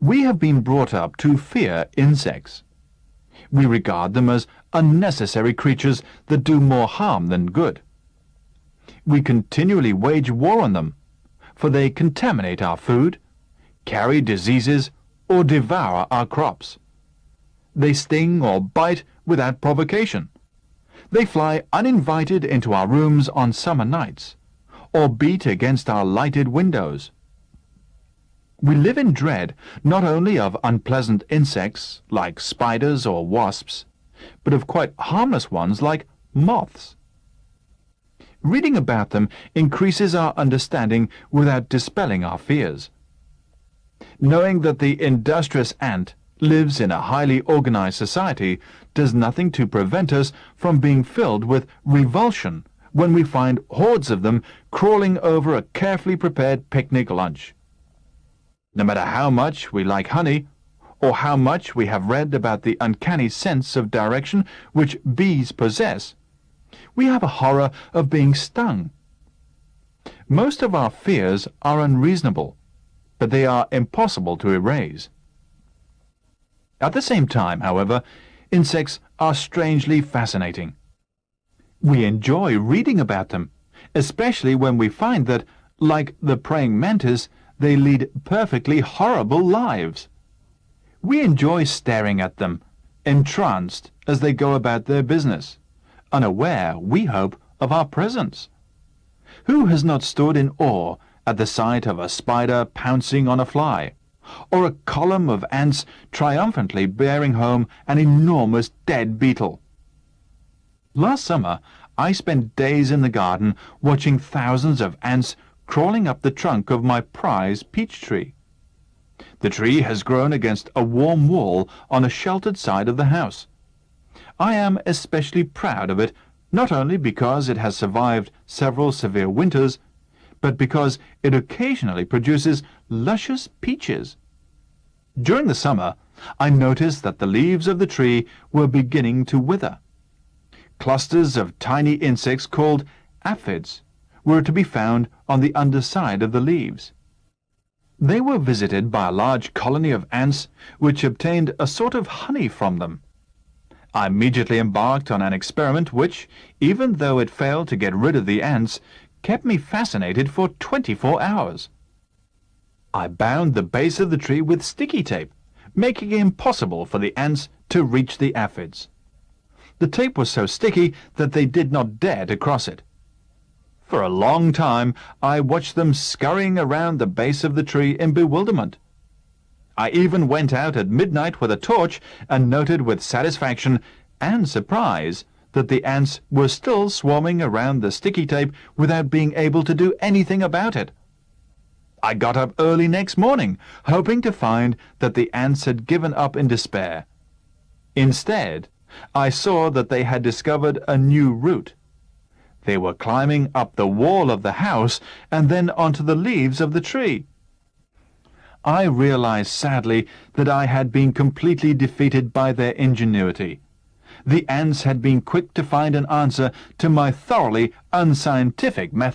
We have been brought up to fear insects. We regard them as unnecessary creatures that do more harm than good. We continually wage war on them, for they contaminate our food, carry diseases, or devour our crops. They sting or bite without provocation. They fly uninvited into our rooms on summer nights, or beat against our lighted windows. We live in dread not only of unpleasant insects like spiders or wasps, but of quite harmless ones like moths. Reading about them increases our understanding without dispelling our fears. Knowing that the industrious ant lives in a highly organized society does nothing to prevent us from being filled with revulsion when we find hordes of them crawling over a carefully prepared picnic lunch. No matter how much we like honey, or how much we have read about the uncanny sense of direction which bees possess, we have a horror of being stung. Most of our fears are unreasonable, but they are impossible to erase. At the same time, however, insects are strangely fascinating. We enjoy reading about them, especially when we find that, like the praying mantis, they lead perfectly horrible lives. We enjoy staring at them, entranced as they go about their business, unaware, we hope, of our presence. Who has not stood in awe at the sight of a spider pouncing on a fly, or a column of ants triumphantly bearing home an enormous dead beetle? Last summer, I spent days in the garden watching thousands of ants crawling up the trunk of my prize peach tree. The tree has grown against a warm wall on a sheltered side of the house. I am especially proud of it, not only because it has survived several severe winters, but because it occasionally produces luscious peaches. During the summer, I noticed that the leaves of the tree were beginning to wither. Clusters of tiny insects called aphids were to be found on the underside of the leaves. They were visited by a large colony of ants which obtained a sort of honey from them. I immediately embarked on an experiment which, even though it failed to get rid of the ants, kept me fascinated for 24 hours. I bound the base of the tree with sticky tape, making it impossible for the ants to reach the aphids. The tape was so sticky that they did not dare to cross it. For a long time, I watched them scurrying around the base of the tree in bewilderment. I even went out at midnight with a torch and noted with satisfaction and surprise that the ants were still swarming around the sticky tape without being able to do anything about it. I got up early next morning, hoping to find that the ants had given up in despair. Instead, I saw that they had discovered a new route. They were climbing up the wall of the house and then onto the leaves of the tree. I realized sadly that I had been completely defeated by their ingenuity. The ants had been quick to find an answer to my thoroughly unscientific method.